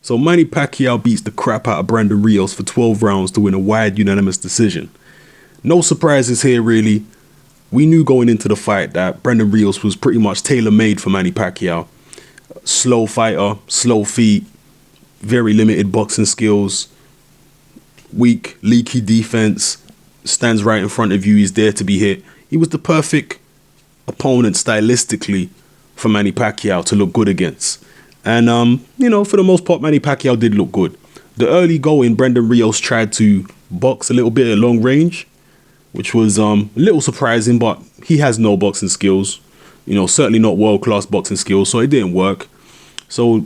So Manny Pacquiao beats the crap out of Brandon Rios for 12 rounds to win a wide unanimous decision. No surprises here really. We knew going into the fight that Brandon Rios was pretty much tailor-made for Manny Pacquiao. Slow fighter, slow feet, very limited boxing skills, weak, leaky defense, stands right in front of you, he's there to be hit. He was the perfect opponent stylistically for Manny Pacquiao to look good against. And, for the most part, Manny Pacquiao did look good. The early going, Brandon Rios tried to box a little bit at long range, which was a little surprising, but he has no boxing skills. Certainly not world-class boxing skills, so it didn't work. So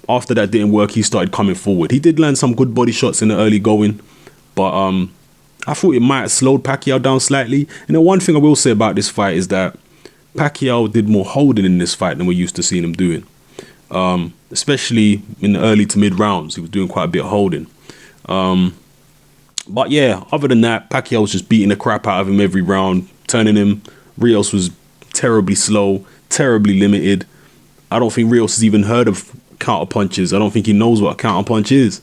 after that didn't work, he started coming forward. He did land some good body shots in the early going, but I thought it might have slowed Pacquiao down slightly. And the one thing I will say about this fight is that Pacquiao did more holding in this fight than we're used to seeing him doing. Especially in the early to mid rounds, he was doing quite a bit of holding. But yeah, other than that, Pacquiao was just beating the crap out of him every round, turning him. Rios was terribly slow, terribly limited. I don't think Rios has even heard of counter punches. I don't think he knows what a counter punch is.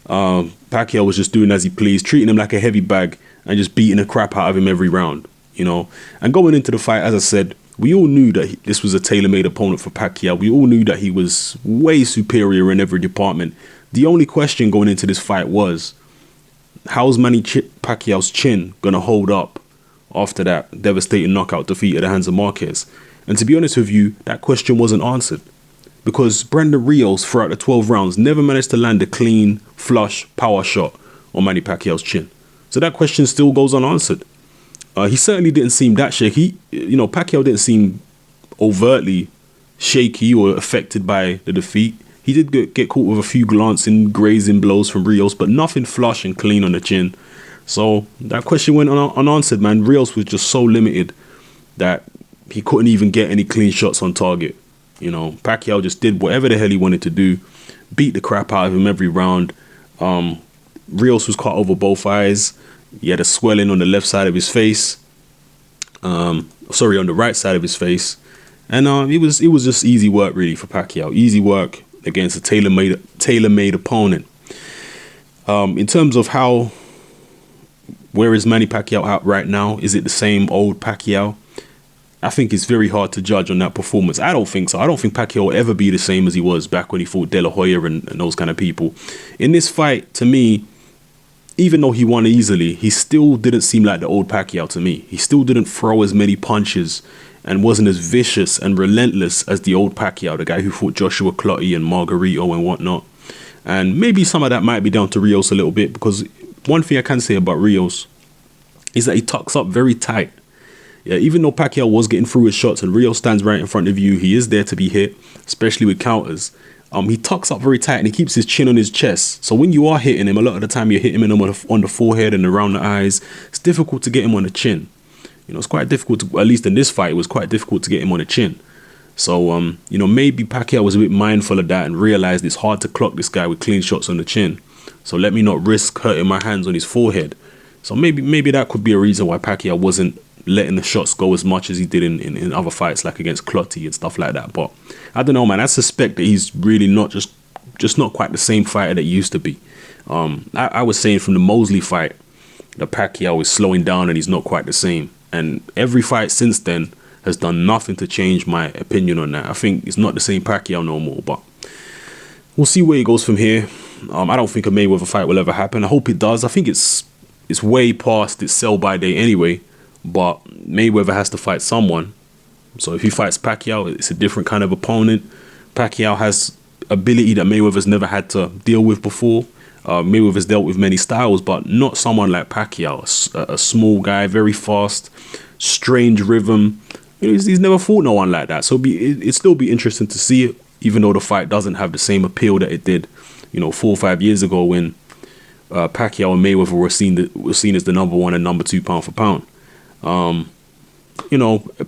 Pacquiao was just doing as he pleased, treating him like a heavy bag and just beating the crap out of him every round, And going into the fight, as I said, we all knew that this was a tailor-made opponent for Pacquiao. We all knew that he was way superior in every department. The only question going into this fight was, how's Manny Pacquiao's chin going to hold up after that devastating knockout defeat at the hands of Marquez? And to be honest with you, that question wasn't answered. Because Brandon Rios, throughout the 12 rounds, never managed to land a clean, flush power shot on Manny Pacquiao's chin. So that question still goes unanswered. He certainly didn't seem that shaky. Pacquiao didn't seem overtly shaky or affected by the defeat. He did get caught with a few glancing, grazing blows from Rios, but nothing flush and clean on the chin. So that question went unanswered, man. Rios was just so limited that he couldn't even get any clean shots on target. Pacquiao just did whatever the hell he wanted to do, beat the crap out of him every round. Rios was caught over both eyes. He had a swelling on the left side of his face. On the right side of his face. And it was just easy work really for Pacquiao. Easy work against a tailor-made opponent. In terms of where is Manny Pacquiao at right now? Is it the same old Pacquiao? I think it's very hard to judge on that performance. I don't think so. I don't think Pacquiao will ever be the same as he was back when he fought De La Hoya and those kind of people. In this fight, to me, even though he won easily, he still didn't seem like the old Pacquiao to me. He still didn't throw as many punches and wasn't as vicious and relentless as the old Pacquiao, the guy who fought Joshua Clottey and Margarito and whatnot. And maybe some of that might be down to Rios a little bit, because one thing I can say about Rios is that he tucks up very tight. Yeah, even though Pacquiao was getting through his shots and Rios stands right in front of you, he is there to be hit, especially with counters. He tucks up very tight and he keeps his chin on his chest. So when you are hitting him, a lot of the time you're hitting him on the forehead and around the eyes. It's difficult to get him on the chin. It's quite difficult to, at least in this fight, it was quite difficult to get him on the chin. So, maybe Pacquiao was a bit mindful of that and realized it's hard to clock this guy with clean shots on the chin. So let me not risk hurting my hands on his forehead. So maybe that could be a reason why Pacquiao wasn't letting the shots go as much as he did in other fights, like against Clottey and stuff like that. But I don't know, man. I suspect that he's really not just not quite the same fighter that he used to be. I was saying from the Mosley fight that Pacquiao is slowing down and he's not quite the same. And every fight since then has done nothing to change my opinion on that. I think it's not the same Pacquiao no more, but we'll see where he goes from here. I don't think a Mayweather fight will ever happen. I hope it does. I think it's way past its sell-by date anyway. But Mayweather has to fight someone. So if he fights Pacquiao, it's a different kind of opponent. Pacquiao has ability that Mayweather's never had to deal with before. Mayweather's dealt with many styles, but not someone like Pacquiao. A small guy, very fast, strange rhythm. He's never fought no one like that. So it'd still be interesting to see it, even though the fight doesn't have the same appeal that it did, 4 or 5 years ago when Pacquiao and Mayweather were seen as the number 1 and number 2 pound for pound.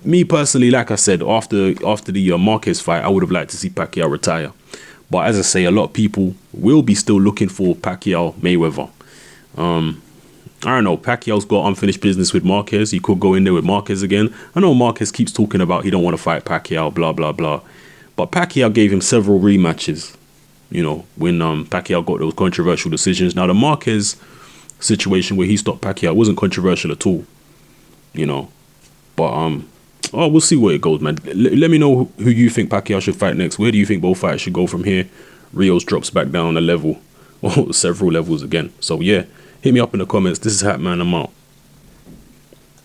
Me personally, like I said, after the Marquez fight, I would have liked to see Pacquiao retire. But as I say, a lot of people will be still looking for Pacquiao Mayweather. I don't know. Pacquiao's got unfinished business with Marquez. He could go in there with Marquez again. I know Marquez keeps talking about he don't want to fight Pacquiao, blah, blah, blah. But Pacquiao gave him several rematches. You know, when Pacquiao got those controversial decisions. Now the Marquez situation where he stopped Pacquiao wasn't controversial at all. You know, but oh, we'll see where it goes, man. Let me know who you think Pacquiao should fight next. Where do you think both fights should go from here? Rios drops back down a level or several levels again. So yeah, hit me up in the comments. This is Hatman. I'm out.